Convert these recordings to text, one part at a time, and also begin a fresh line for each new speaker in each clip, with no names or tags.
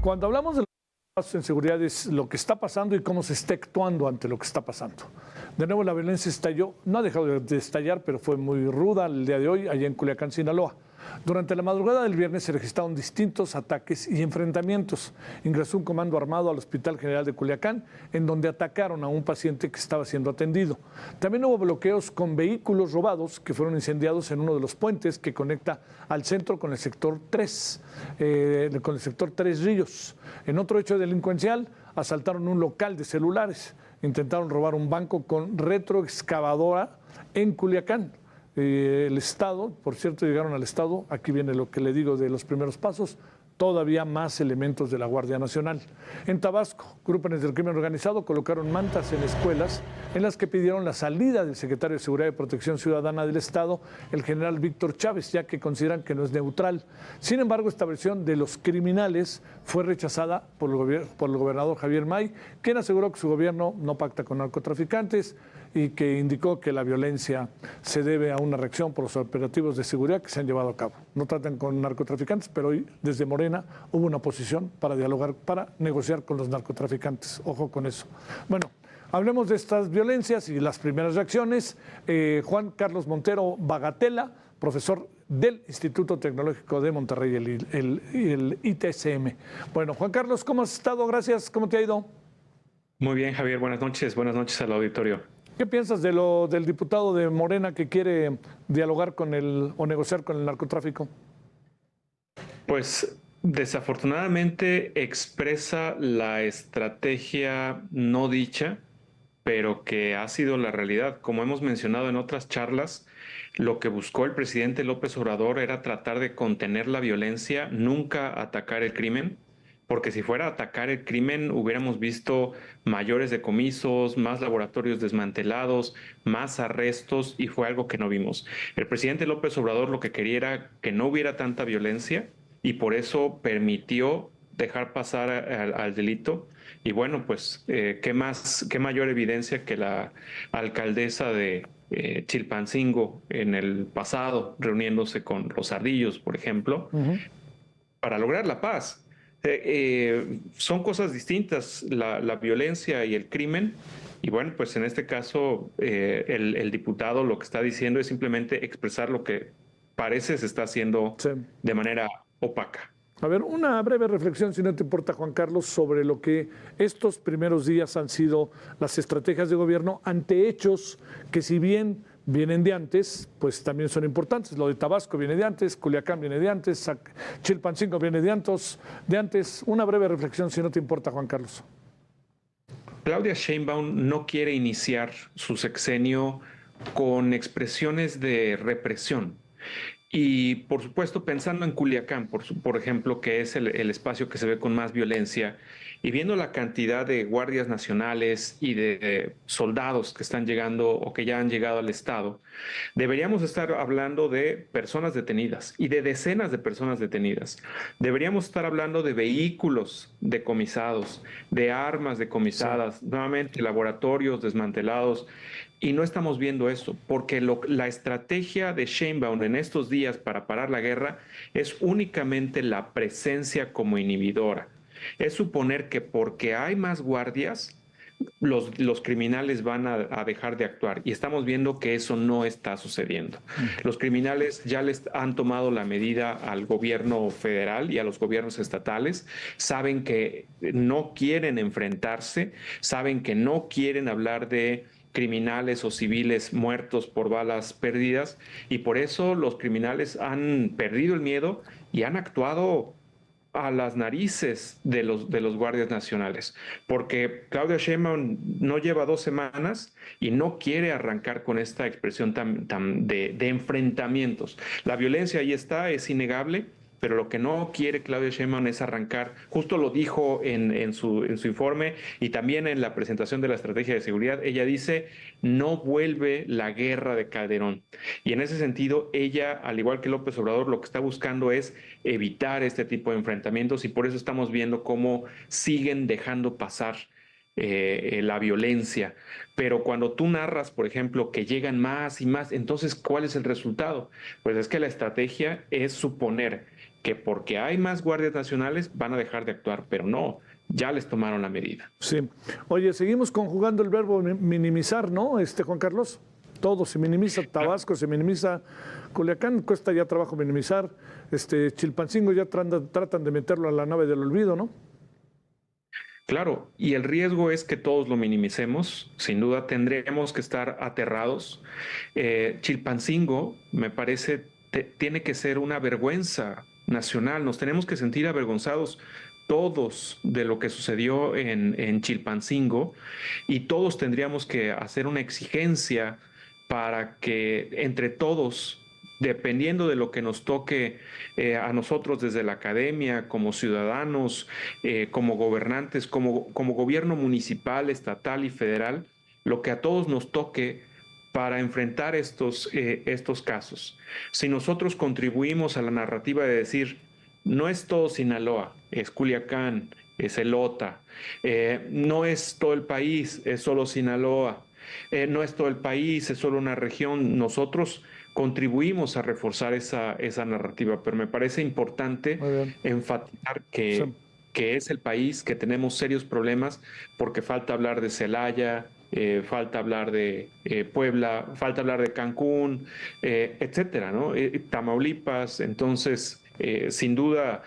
Cuando hablamos de los pasos en seguridad es lo que está pasando y cómo se está actuando ante lo que está pasando. De nuevo la violencia estalló, no ha dejado de estallar, pero fue muy ruda el día de hoy allá en Culiacán, Sinaloa. Durante la madrugada del viernes se registraron distintos ataques y enfrentamientos. Ingresó un comando armado al Hospital General de Culiacán, en donde atacaron a un paciente que estaba siendo atendido. También hubo bloqueos con vehículos robados que fueron incendiados en uno de los puentes que conecta al centro con el sector 3, con el sector 3 Ríos. En otro hecho delincuencial, asaltaron un local de celulares. Intentaron robar un banco con retroexcavadora en Culiacán. El Estado, por cierto, llegaron al Estado, aquí viene lo que le digo de los primeros pasos, todavía más elementos de la Guardia Nacional. En Tabasco, grupos del crimen organizado colocaron mantas en escuelas en las que pidieron la salida del secretario de Seguridad y Protección Ciudadana del Estado, el general Víctor Chávez, ya que consideran que no es neutral. Sin embargo, esta versión de los criminales fue rechazada por el gobernador Javier May, quien aseguró que su gobierno no pacta con narcotraficantes y que indicó que la violencia se debe a una reacción por los operativos de seguridad que se han llevado a cabo. No tratan con narcotraficantes, pero hoy desde Morena hubo una posición para dialogar, para negociar con los narcotraficantes. Ojo con eso. Bueno, hablemos de estas violencias y las primeras reacciones. Juan Carlos Montero Bagatela, profesor del Instituto Tecnológico de Monterrey, el ITSM. Bueno, Juan Carlos, ¿cómo has estado? Gracias. ¿Cómo te ha ido?
Muy bien, Javier. Buenas noches al auditorio.
¿Qué piensas de del diputado de Morena que quiere dialogar con o negociar con el narcotráfico?
Pues desafortunadamente expresa la estrategia no dicha, pero que ha sido la realidad. Como hemos mencionado en otras charlas, lo que buscó el presidente López Obrador era tratar de contener la violencia, nunca atacar el crimen. Porque si fuera a atacar el crimen, hubiéramos visto mayores decomisos, más laboratorios desmantelados, más arrestos, y fue algo que no vimos. El presidente López Obrador lo que quería era que no hubiera tanta violencia y por eso permitió dejar pasar al delito. Y bueno, pues, qué mayor evidencia que la alcaldesa de Chilpancingo en el pasado, reuniéndose con los ardillos, por ejemplo, para lograr la paz. Son cosas distintas, la violencia y el crimen. Y bueno, pues en este caso el diputado lo que está diciendo es simplemente expresar lo que parece se está haciendo de manera opaca.
A ver, una breve reflexión, si no te importa, Juan Carlos, sobre lo que estos primeros días han sido las estrategias de gobierno ante hechos que, si bien vienen de antes, pues también son importantes. Lo de Tabasco viene de antes, Culiacán viene de antes, Chilpancingo viene de antes. Una breve reflexión, si no te importa, Juan Carlos.
Claudia Sheinbaum no quiere iniciar su sexenio con expresiones de represión. Y por supuesto, pensando en Culiacán, por ejemplo, que es el espacio que se ve con más violencia, y viendo la cantidad de guardias nacionales y de soldados que están llegando o que ya han llegado al estado, deberíamos estar hablando de personas detenidas y de decenas de personas detenidas. Deberíamos estar hablando de vehículos decomisados, de armas decomisadas, nuevamente laboratorios desmantelados. Y no estamos viendo eso, porque la estrategia de Sheinbaum en estos días para parar la guerra es únicamente la presencia como inhibidora. Es suponer que porque hay más guardias, los criminales van a dejar de actuar. Y estamos viendo que eso no está sucediendo. Los criminales ya les han tomado la medida al gobierno federal y a los gobiernos estatales. Saben que no quieren enfrentarse, saben que no quieren hablar de criminales o civiles muertos por balas perdidas, y por eso los criminales han perdido el miedo y han actuado a las narices de los guardias nacionales, porque Claudia Sheinbaum no lleva 2 semanas y no quiere arrancar con esta expresión de enfrentamientos. La violencia ahí está, es innegable, pero lo que no quiere Claudia Sheinbaum es arrancar. Justo lo dijo en su informe y también en la presentación de la estrategia de seguridad. Ella dice, no vuelve la guerra de Calderón. Y en ese sentido, ella, al igual que López Obrador, lo que está buscando es evitar este tipo de enfrentamientos, y por eso estamos viendo cómo siguen dejando pasar la violencia. Pero cuando tú narras, por ejemplo, que llegan más y más, entonces, ¿cuál es el resultado? Pues es que la estrategia es suponer que porque hay más guardias nacionales van a dejar de actuar, pero no, ya les tomaron la medida.
Sí. Oye, seguimos conjugando el verbo minimizar, ¿no, Juan Carlos? Todo se minimiza, Tabasco se minimiza, Culiacán cuesta ya trabajo minimizar, Chilpancingo ya tratan de meterlo a la nave del olvido, ¿no?
Claro, y el riesgo es que todos lo minimicemos. Sin duda tendremos que estar aterrados. Chilpancingo, me parece, tiene que ser una vergüenza nacional. Nos tenemos que sentir avergonzados todos de lo que sucedió en Chilpancingo y todos tendríamos que hacer una exigencia para que entre todos, dependiendo de lo que nos toque a nosotros desde la academia, como ciudadanos, como gobernantes, como gobierno municipal, estatal y federal, lo que a todos nos toque para enfrentar estos casos. Si nosotros contribuimos a la narrativa de decir, no es todo Sinaloa, es Culiacán, es Elota, no es todo el país, es solo Sinaloa, no es todo el país, es solo una región, nosotros contribuimos a reforzar esa narrativa, pero me parece importante enfatizar
Sí.
que es el país, que tenemos serios problemas, porque falta hablar de Celaya, falta hablar de Puebla, falta hablar de Cancún, etcétera, ¿no? Tamaulipas, entonces, sin duda,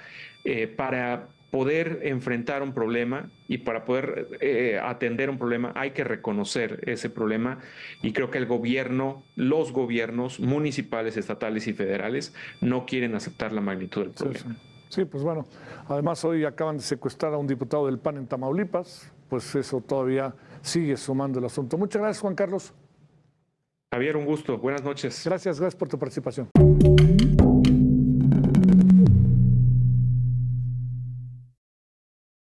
para poder enfrentar un problema y para poder atender un problema hay que reconocer ese problema y creo que el gobierno, los gobiernos municipales, estatales y federales no quieren aceptar la magnitud del
Sí,
problema.
sí. Sí, pues bueno, además hoy acaban de secuestrar a un diputado del PAN en Tamaulipas, pues eso todavía sigue sumando el asunto. Muchas gracias, Juan Carlos.
Javier, un gusto. Buenas noches.
Gracias por tu participación.